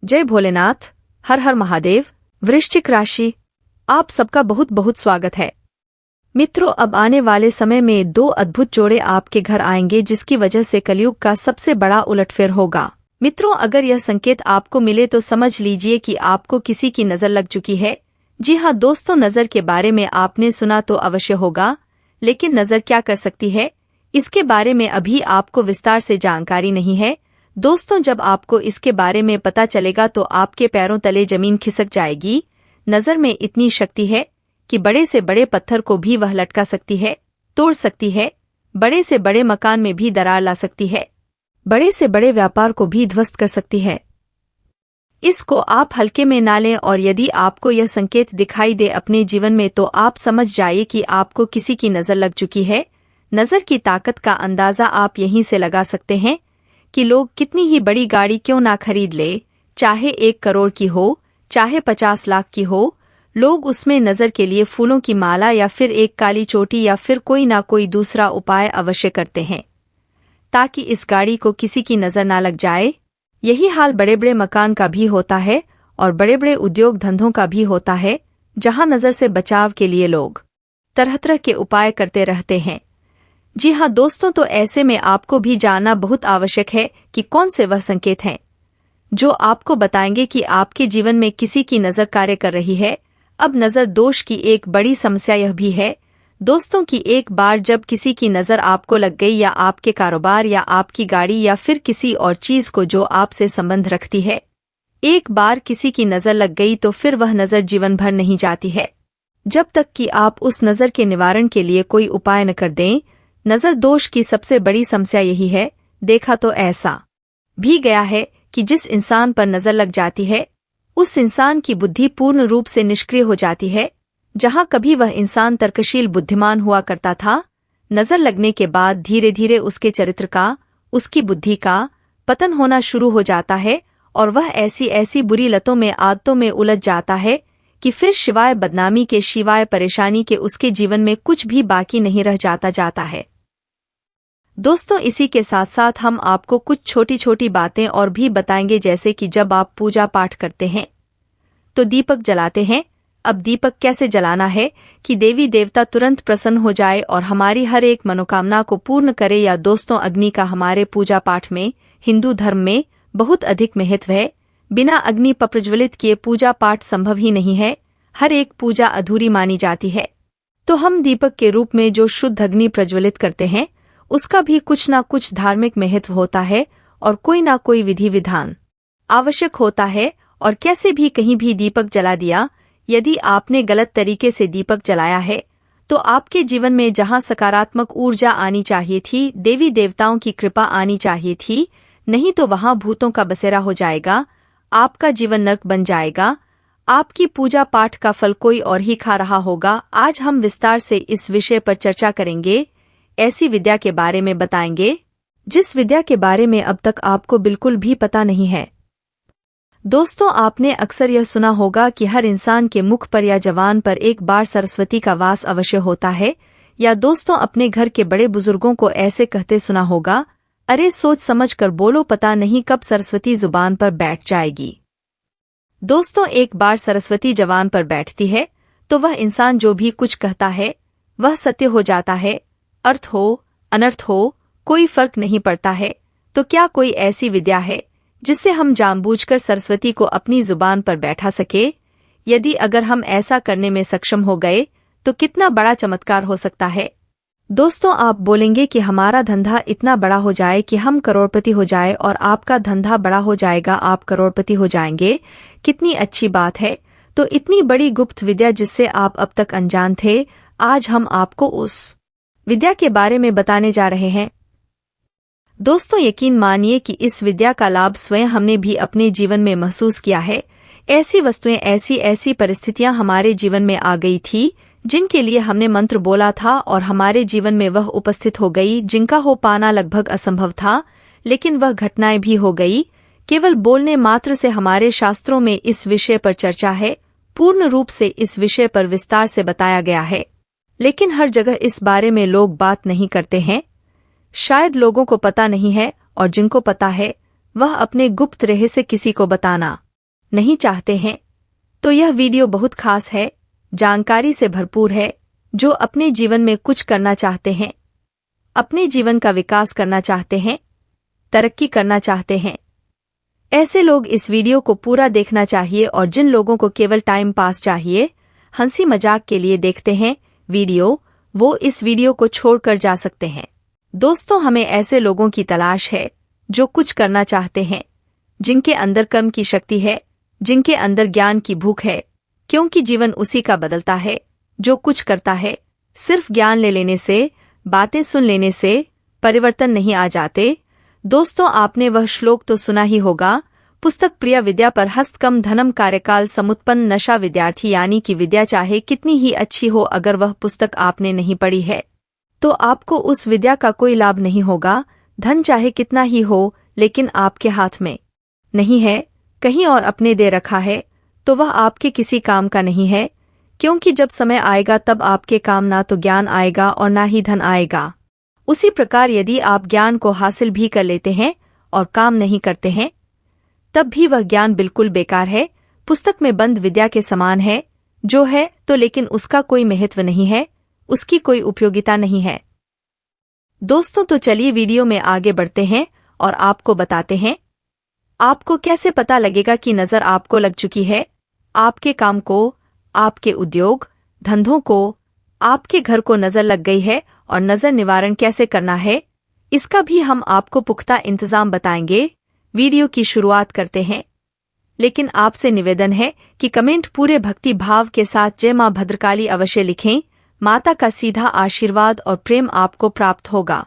जय भोलेनाथ। हर हर महादेव। वृश्चिक राशि, आप सबका बहुत बहुत स्वागत है। मित्रों, अब आने वाले समय में दो अद्भुत जोड़े आपके घर आएंगे, जिसकी वजह से कलयुग का सबसे बड़ा उलटफेर होगा। मित्रों, अगर यह संकेत आपको मिले तो समझ लीजिए कि आपको किसी की नजर लग चुकी है। जी हाँ दोस्तों, नजर के बारे में आपने सुना तो अवश्य होगा, लेकिन नजर क्या कर सकती है, इसके बारे में अभी आपको विस्तार से जानकारी नहीं है। दोस्तों, जब आपको इसके बारे में पता चलेगा तो आपके पैरों तले जमीन खिसक जाएगी। नजर में इतनी शक्ति है कि बड़े से बड़े पत्थर को भी वह लटका सकती है, तोड़ सकती है, बड़े से बड़े मकान में भी दरार ला सकती है, बड़े से बड़े व्यापार को भी ध्वस्त कर सकती है। इसको आप हल्के में ना लें, और यदि आपको यह संकेत दिखाई दे अपने जीवन में तो आप समझ जाइए कि आपको किसी की नजर लग चुकी है। नजर की ताकत का अंदाजा आप यहीं से लगा सकते हैं कि लोग कितनी ही बड़ी गाड़ी क्यों ना खरीद ले, चाहे 1 करोड़ की हो, चाहे 50 लाख की हो, लोग उसमें नजर के लिए फूलों की माला या फिर एक काली चोटी या फिर कोई ना कोई दूसरा उपाय अवश्य करते हैं, ताकि इस गाड़ी को किसी की नजर ना लग जाए। यही हाल बड़े बड़े मकान का भी होता है और बड़े बड़े उद्योग धंधों का भी होता है, जहां नजर से बचाव के लिए लोग तरह तरह के उपाय करते रहते हैं। जी हाँ दोस्तों, तो ऐसे में आपको भी जानना बहुत आवश्यक है कि कौन से वह संकेत हैं जो आपको बताएंगे कि आपके जीवन में किसी की नजर कार्य कर रही है। अब नजर दोष की एक बड़ी समस्या यह भी है दोस्तों कि एक बार जब किसी की नजर आपको लग गई, या आपके कारोबार या आपकी गाड़ी या फिर किसी और चीज को जो आपसे संबंध रखती है, एक बार किसी की नजर लग गई तो फिर वह नजर जीवन भर नहीं जाती है, जब तक कि आप उस नजर के निवारण के लिए कोई उपाय न कर दें। नजर दोष की सबसे बड़ी समस्या यही है। देखा तो ऐसा भी गया है कि जिस इंसान पर नजर लग जाती है, उस इंसान की बुद्धि पूर्ण रूप से निष्क्रिय हो जाती है। जहां कभी वह इंसान तर्कशील बुद्धिमान हुआ करता था, नजर लगने के बाद धीरे धीरे उसके चरित्र का, उसकी बुद्धि का पतन होना शुरू हो जाता है, और वह ऐसी ऐसी बुरी लतों में, आदतों में उलझ जाता है कि फिर शिवाय बदनामी के, शिवाय परेशानी के उसके जीवन में कुछ भी बाकी नहीं रह जाता है। दोस्तों, इसी के साथ साथ हम आपको कुछ छोटी छोटी बातें और भी बताएंगे, जैसे कि जब आप पूजा पाठ करते हैं तो दीपक जलाते हैं। अब दीपक कैसे जलाना है कि देवी देवता तुरंत प्रसन्न हो जाए और हमारी हर एक मनोकामना को पूर्ण करे। या दोस्तों, अग्नि का हमारे पूजा पाठ में, हिंदू धर्म में बहुत अधिक महत्व है। बिना अग्नि पर प्रज्वलित किए पूजा पाठ संभव ही नहीं है। हर एक पूजा अधूरी मानी जाती है। तो हम दीपक के रूप में जो शुद्ध अग्नि प्रज्वलित करते हैं, उसका भी कुछ ना कुछ धार्मिक महत्व होता है और कोई ना कोई विधि विधान आवश्यक होता है। और कैसे भी कहीं भी दीपक जला दिया, यदि आपने गलत तरीके से दीपक जलाया है, तो आपके जीवन में जहां सकारात्मक ऊर्जा आनी चाहिए थी, देवी देवताओं की कृपा आनी चाहिए थी, नहीं तो वहां भूतों का बसेरा हो जाएगा। आपका जीवन नर्क बन जाएगा। आपकी पूजा पाठ का फल कोई और ही खा रहा होगा। आज हम विस्तार से इस विषय पर चर्चा करेंगे। ऐसी विद्या के बारे में बताएंगे जिस विद्या के बारे में अब तक आपको बिल्कुल भी पता नहीं है। दोस्तों, आपने अक्सर यह सुना होगा कि हर इंसान के मुख पर या जबान पर एक बार सरस्वती का वास अवश्य होता है। या दोस्तों, अपने घर के बड़े बुजुर्गों को ऐसे कहते सुना होगा, अरे सोच समझ कर बोलो, पता नहीं कब सरस्वती जुबान पर बैठ जाएगी। दोस्तों, एक बार सरस्वती जबान पर बैठती है तो वह इंसान जो भी कुछ कहता है वह सत्य हो जाता है। अर्थ हो, अनर्थ हो, कोई फर्क नहीं पड़ता है। तो क्या कोई ऐसी विद्या है जिससे हम जानबूझकर सरस्वती को अपनी जुबान पर बैठा सके? यदि अगर हम ऐसा करने में सक्षम हो गए तो कितना बड़ा चमत्कार हो सकता है। दोस्तों, आप बोलेंगे कि हमारा धंधा इतना बड़ा हो जाए कि हम करोड़पति हो जाए, और आपका धंधा बड़ा हो जाएगा, आप करोड़पति हो जाएंगे। कितनी अच्छी बात है। तो इतनी बड़ी गुप्त विद्या जिससे आप अब तक अनजान थे, आज हम आपको उस विद्या के बारे में बताने जा रहे हैं। दोस्तों, यकीन मानिए कि इस विद्या का लाभ स्वयं हमने भी अपने जीवन में महसूस किया है। ऐसी वस्तुएं, ऐसी ऐसी परिस्थितियां हमारे जीवन में आ गई थी जिनके लिए हमने मंत्र बोला था और हमारे जीवन में वह उपस्थित हो गई जिनका हो पाना लगभग असंभव था, लेकिन वह घटनाएं भी हो गई। केवल बोलने मात्र से हमारे शास्त्रों में इस विषय पर चर्चा है। पूर्ण रूप से इस विषय पर विस्तार से बताया गया है, लेकिन हर जगह इस बारे में लोग बात नहीं करते हैं। शायद लोगों को पता नहीं है, और जिनको पता है वह अपने गुप्त रहस्य किसी को बताना नहीं चाहते हैं तो यह वीडियो बहुत खास है, जानकारी से भरपूर है। जो अपने जीवन में कुछ करना चाहते हैं, अपने जीवन का विकास करना चाहते हैं, तरक्की करना चाहते हैं, ऐसे लोग इस वीडियो को पूरा देखना चाहिए। और जिन लोगों को केवल टाइम पास चाहिए, हंसी मजाक के लिए देखते हैं वीडियो, वो इस वीडियो को छोड़कर जा सकते हैं। दोस्तों, हमें ऐसे लोगों की तलाश है जो कुछ करना चाहते हैं, जिनके अंदर कर्म की शक्ति है, जिनके अंदर ज्ञान की भूख है, क्योंकि जीवन उसी का बदलता है जो कुछ करता है। सिर्फ ज्ञान ले लेने से, बातें सुन लेने से परिवर्तन नहीं आ जाते। दोस्तों, आपने वह श्लोक तो सुना ही होगा, पुस्तक प्रिय विद्या पर हस्त कम धनम कार्यकाल समुत्पन्न नशा। विद्यार्थी यानी कि विद्या चाहे कितनी ही अच्छी हो, अगर वह पुस्तक आपने नहीं पढ़ी है तो आपको उस विद्या का कोई लाभ नहीं होगा। धन चाहे कितना ही हो, लेकिन आपके हाथ में नहीं है, कहीं और अपने दे रखा है, तो वह आपके किसी काम का नहीं है। क्योंकि जब समय आएगा तब आपके काम ना तो ज्ञान आएगा और ना ही धन आएगा। उसी प्रकार यदि आप ज्ञान को हासिल भी कर लेते हैं और काम नहीं करते हैं, तब भी वह ज्ञान बिल्कुल बेकार है, पुस्तक में बंद विद्या के समान है। जो है तो लेकिन उसका कोई महत्व नहीं है, उसकी कोई उपयोगिता नहीं है। दोस्तों, तो चलिए वीडियो में आगे बढ़ते हैं और आपको बताते हैं आपको कैसे पता लगेगा कि नज़र आपको लग चुकी है, आपके काम को, आपके उद्योग धंधों को, आपके घर को नज़र लग गई है। और नज़र निवारण कैसे करना है, इसका भी हम आपको पुख्ता इंतजाम बताएंगे। वीडियो की शुरुआत करते हैं, लेकिन आपसे निवेदन है कि कमेंट पूरे भक्ति भाव के साथ जय मां भद्रकाली अवश्य लिखें। माता का सीधा आशीर्वाद और प्रेम आपको प्राप्त होगा।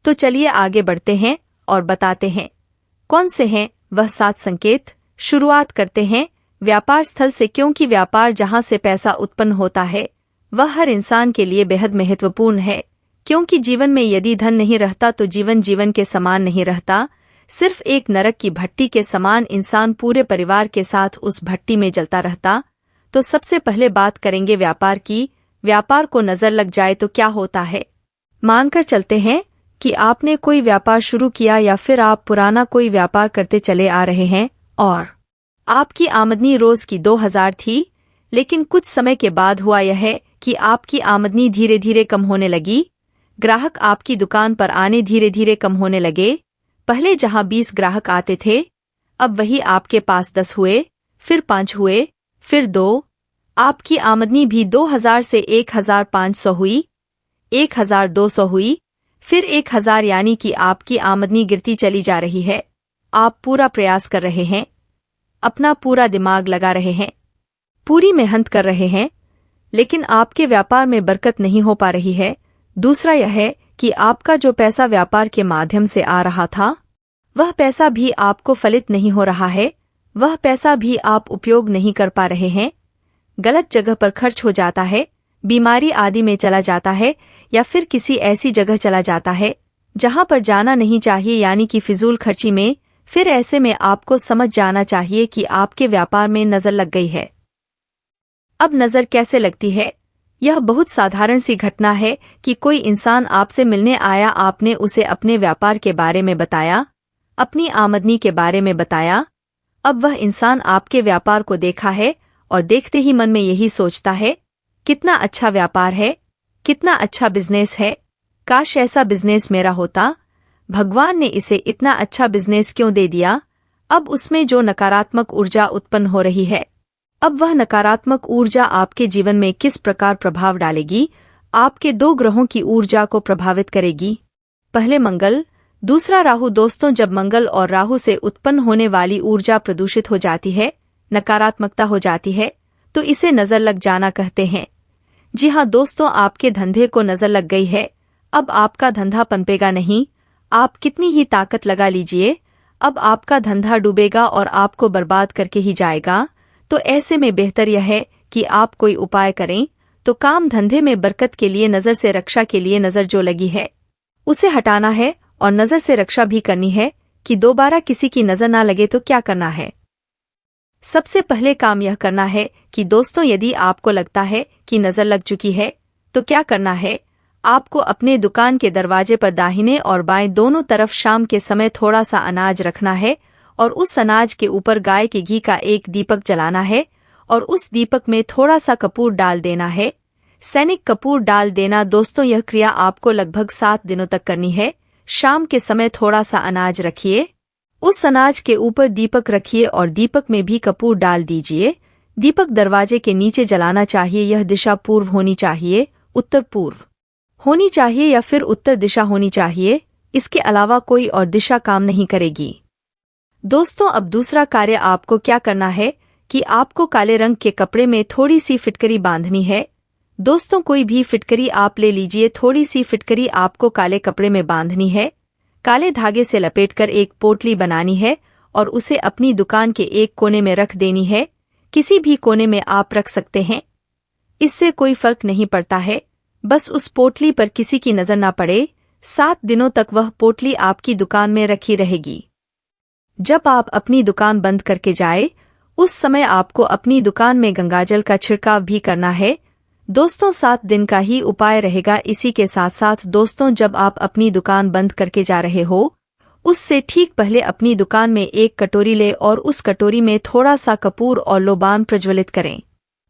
तो चलिए आगे बढ़ते हैं और बताते हैं कौन से हैं वह 7 संकेत। शुरुआत करते हैं व्यापार स्थल से, क्योंकि व्यापार जहां से पैसा उत्पन्न होता है वह हर इंसान के लिए बेहद महत्वपूर्ण है। क्योंकि जीवन में यदि धन नहीं रहता तो जीवन जीवन के समान नहीं रहता, सिर्फ एक नरक की भट्टी के समान इंसान पूरे परिवार के साथ उस भट्टी में जलता रहता। तो सबसे पहले बात करेंगे व्यापार की। व्यापार को नजर लग जाए तो क्या होता है। मानकर चलते हैं कि आपने कोई व्यापार शुरू किया या फिर आप पुराना कोई व्यापार करते चले आ रहे हैं और आपकी आमदनी रोज की 2000 थी, लेकिन कुछ समय के बाद हुआ यह है कि आपकी आमदनी धीरे धीरे कम होने लगी। ग्राहक आपकी दुकान पर आने धीरे धीरे कम होने लगे। पहले जहां 20 ग्राहक आते थे, अब वही आपके पास 10 हुए, फिर 5 हुए, फिर 2। आपकी आमदनी भी 2000 से 1500 हुई, 1200 हुई, फिर 1000, यानी कि आपकी आमदनी गिरती चली जा रही है। आप पूरा प्रयास कर रहे हैं, अपना पूरा दिमाग लगा रहे हैं, पूरी मेहनत कर रहे हैं, लेकिन आपके व्यापार में बरकत नहीं हो पा रही है। दूसरा यह है कि आपका जो पैसा व्यापार के माध्यम से आ रहा था, वह पैसा भी आपको फलित नहीं हो रहा है, वह पैसा भी आप उपयोग नहीं कर पा रहे हैं। गलत जगह पर खर्च हो जाता है, बीमारी आदि में चला जाता है, या फिर किसी ऐसी जगह चला जाता है जहां पर जाना नहीं चाहिए, यानी कि फिजूल खर्ची में। फिर ऐसे में आपको समझ जाना चाहिए कि आपके व्यापार में नजर लग गई है। अब नजर कैसे लगती है? यह बहुत साधारण सी घटना है कि कोई इंसान आपसे मिलने आया, आपने उसे अपने व्यापार के बारे में बताया, अपनी आमदनी के बारे में बताया। अब वह इंसान आपके व्यापार को देखा है और देखते ही मन में यही सोचता है, कितना अच्छा व्यापार है, कितना अच्छा बिजनेस है, काश ऐसा बिजनेस मेरा होता, भगवान ने इसे इतना अच्छा बिजनेस क्यों दे दिया। अब उसमें जो नकारात्मक ऊर्जा उत्पन्न हो रही है, अब वह नकारात्मक ऊर्जा आपके जीवन में किस प्रकार प्रभाव डालेगी? आपके 2 ग्रहों की ऊर्जा को प्रभावित करेगी। पहले मंगल, दूसरा राहु। दोस्तों, जब मंगल और राहु से उत्पन्न होने वाली ऊर्जा प्रदूषित हो जाती है, नकारात्मकता हो जाती है, तो इसे नजर लग जाना कहते हैं। जी हाँ दोस्तों, आपके धंधे को नजर लग गई है। अब आपका धंधा पनपेगा नहीं, आप कितनी ही ताकत लगा लीजिए, अब आपका धंधा डूबेगा और आपको बर्बाद करके ही जाएगा। तो ऐसे में बेहतर यह है कि आप कोई उपाय करें। तो काम धंधे में बरकत के लिए, नजर से रक्षा के लिए, नजर जो लगी है उसे हटाना है और नजर से रक्षा भी करनी है कि दोबारा किसी की नजर ना लगे। तो क्या करना है? सबसे पहले काम यह करना है कि दोस्तों, यदि आपको लगता है कि नजर लग चुकी है तो क्या करना है? आपको अपने दुकान के दरवाजे पर दाहिने और बाएं दोनों तरफ शाम के समय थोड़ा सा अनाज रखना है और उस अनाज के ऊपर गाय के घी का एक दीपक जलाना है और उस दीपक में थोड़ा सा कपूर डाल देना है। सैनिक कपूर डाल देना। दोस्तों, यह क्रिया आपको लगभग 7 दिनों तक करनी है। शाम के समय थोड़ा सा अनाज रखिए, उस अनाज के ऊपर दीपक रखिए और दीपक में भी कपूर डाल दीजिए। दीपक दरवाजे के नीचे जलाना चाहिए। यह दिशा पूर्व होनी चाहिए, उत्तर पूर्व होनी चाहिए या फिर उत्तर दिशा होनी चाहिए। इसके अलावा कोई और दिशा काम नहीं करेगी। दोस्तों, अब दूसरा कार्य आपको क्या करना है कि आपको काले रंग के कपड़े में थोड़ी सी फिटकरी बांधनी है। दोस्तों, कोई भी फिटकरी आप ले लीजिए। थोड़ी सी फिटकरी आपको काले कपड़े में बांधनी है। काले धागे से लपेटकर एक पोटली बनानी है और उसे अपनी दुकान के एक कोने में रख देनी है। किसी भी कोने में आप रख सकते हैं, इससे कोई फर्क नहीं पड़ता है। बस उस पोटली पर किसी की नजर ना पड़े। 7 दिनों तक वह पोटली आपकी दुकान में रखी रहेगी। जब आप अपनी दुकान बंद करके जाए, उस समय आपको अपनी दुकान में गंगाजल का छिड़काव भी करना है। दोस्तों, 7 दिन का ही उपाय रहेगा। इसी के साथ साथ दोस्तों, जब आप अपनी दुकान बंद करके जा रहे हो, उससे ठीक पहले अपनी दुकान में एक कटोरी ले और उस कटोरी में थोड़ा सा कपूर और लोबान प्रज्वलित करें।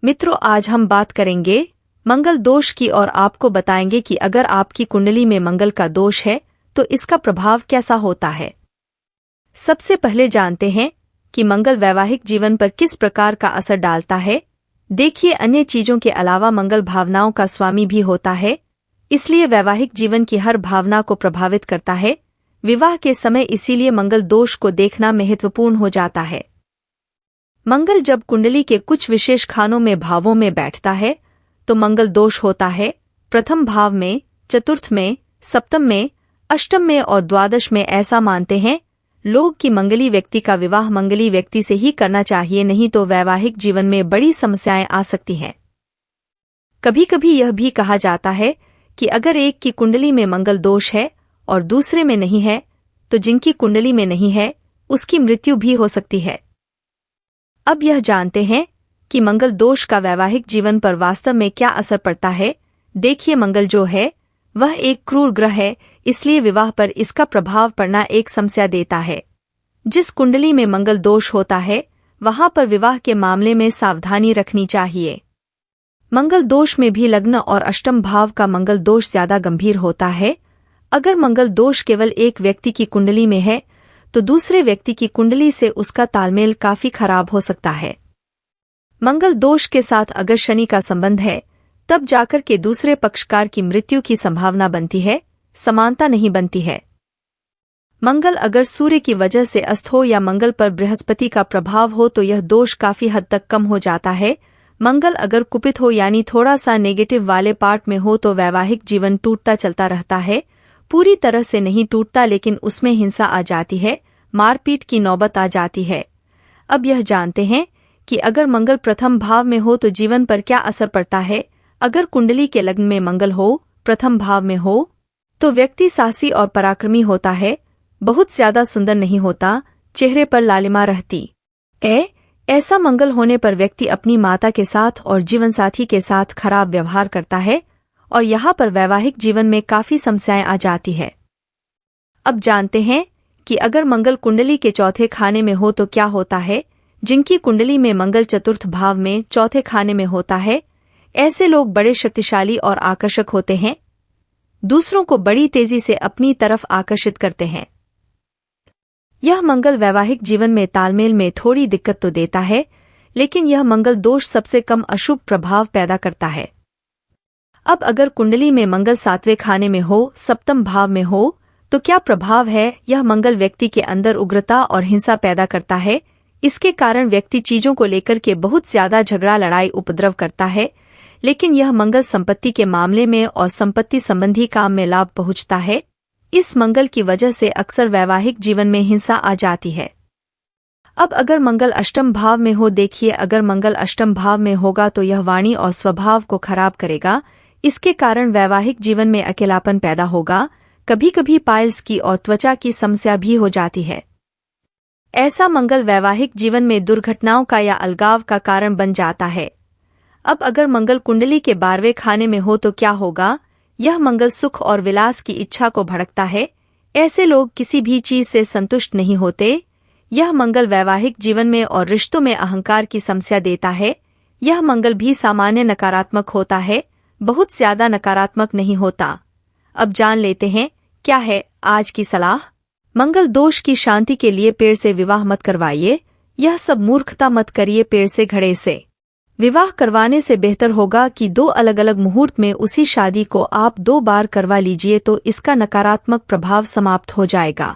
मित्रों, आज हम बात करेंगे मंगल दोष की और आपको बताएंगे कि अगर आपकी कुंडली में मंगल का दोष है तो इसका प्रभाव कैसा होता है। सबसे पहले जानते हैं कि मंगल वैवाहिक जीवन पर किस प्रकार का असर डालता है। देखिए, अन्य चीजों के अलावा मंगल भावनाओं का स्वामी भी होता है, इसलिए वैवाहिक जीवन की हर भावना को प्रभावित करता है। विवाह के समय इसीलिए मंगल दोष को देखना महत्वपूर्ण हो जाता है। मंगल जब कुंडली के कुछ विशेष खानों में भावों में बैठता है तो मंगल दोष होता है। प्रथम भाव में, चतुर्थ में, सप्तम में, अष्टम में और द्वादश में। ऐसा मानते हैं लोग कि मंगली व्यक्ति का विवाह मंगली व्यक्ति से ही करना चाहिए, नहीं तो वैवाहिक जीवन में बड़ी समस्याएं आ सकती हैं। कभी कभी यह भी कहा जाता है कि अगर एक की कुंडली में मंगल दोष है और दूसरे में नहीं है, तो जिनकी कुंडली में नहीं है उसकी मृत्यु भी हो सकती है। अब यह जानते हैं कि मंगल दोष का वैवाहिक जीवन पर वास्तव में क्या असर पड़ता है। देखिए, मंगल जो है वह एक क्रूर ग्रह है, इसलिए विवाह पर इसका प्रभाव पड़ना एक समस्या देता है। जिस कुंडली में मंगल दोष होता है वहां पर विवाह के मामले में सावधानी रखनी चाहिए। मंगल दोष में भी लग्न और अष्टम भाव का मंगल दोष ज्यादा गंभीर होता है। अगर मंगल दोष केवल एक व्यक्ति की कुंडली में है तो दूसरे व्यक्ति की कुंडली से उसका तालमेल काफी खराब हो सकता है। मंगल दोष के साथ अगर शनि का संबंध है तब जाकर के दूसरे पक्षकार की मृत्यु की संभावना बनती है, समानता नहीं बनती है। मंगल अगर सूर्य की वजह से अस्त हो या मंगल पर बृहस्पति का प्रभाव हो तो यह दोष काफी हद तक कम हो जाता है। मंगल अगर कुपित हो यानी थोड़ा सा नेगेटिव वाले पार्ट में हो तो वैवाहिक जीवन टूटता चलता रहता है। पूरी तरह से नहीं टूटता, लेकिन उसमें हिंसा आ जाती है, मारपीट की नौबत आ जाती है। अब यह जानते हैं कि अगर मंगल प्रथम भाव में हो तो जीवन पर क्या असर पड़ता है। अगर कुंडली के लग्न में मंगल हो, प्रथम भाव में हो, तो व्यक्ति साहसी और पराक्रमी होता है, बहुत ज्यादा सुंदर नहीं होता, चेहरे पर लालिमा रहती है। ऐसा मंगल होने पर व्यक्ति अपनी माता के साथ और जीवनसाथी के साथ खराब व्यवहार करता है और यहाँ पर वैवाहिक जीवन में काफी समस्याएं आ जाती है। अब जानते हैं कि अगर मंगल कुंडली के चौथे खाने में हो तो क्या होता है। जिनकी कुंडली में मंगल चतुर्थ भाव में चौथे खाने में होता है, ऐसे लोग बड़े शक्तिशाली और आकर्षक होते हैं, दूसरों को बड़ी तेजी से अपनी तरफ आकर्षित करते हैं। यह मंगल वैवाहिक जीवन में तालमेल में थोड़ी दिक्कत तो देता है, लेकिन यह मंगल दोष सबसे कम अशुभ प्रभाव पैदा करता है। अब अगर कुंडली में मंगल 7वें खाने में हो, सप्तम भाव में हो, तो क्या प्रभाव है। यह मंगल व्यक्ति के अंदर उग्रता और हिंसा पैदा करता है। इसके कारण व्यक्ति चीजों को लेकर के बहुत ज्यादा झगड़ा, लड़ाई, उपद्रव करता है। लेकिन यह मंगल संपत्ति के मामले में और संपत्ति संबंधी काम में लाभ पहुंचता है। इस मंगल की वजह से अक्सर वैवाहिक जीवन में हिंसा आ जाती है। अब अगर मंगल अष्टम भाव में हो, देखिए, अगर मंगल अष्टम भाव में होगा तो यह वाणी और स्वभाव को खराब करेगा। इसके कारण वैवाहिक जीवन में अकेलापन पैदा होगा। कभी कभी पाइल्स की और त्वचा की समस्या भी हो जाती है। ऐसा मंगल वैवाहिक जीवन में दुर्घटनाओं का या अलगाव का कारण बन जाता है। अब अगर मंगल कुंडली के 12वें खाने में हो तो क्या होगा। यह मंगल सुख और विलास की इच्छा को भड़कता है। ऐसे लोग किसी भी चीज से संतुष्ट नहीं होते। यह मंगल वैवाहिक जीवन में और रिश्तों में अहंकार की समस्या देता है। यह मंगल भी सामान्य नकारात्मक होता है, बहुत ज्यादा नकारात्मक नहीं होता। अब जान लेते हैं क्या है आज की सलाह। मंगल दोष की शांति के लिए पेड़ से विवाह मत करवाइए। यह सब मूर्खता मत करिए। पेड़ से घड़े से विवाह करवाने से बेहतर होगा कि 2 अलग अलग मुहूर्त में उसी शादी को आप 2 बार करवा लीजिए, तो इसका नकारात्मक प्रभाव समाप्त हो जाएगा।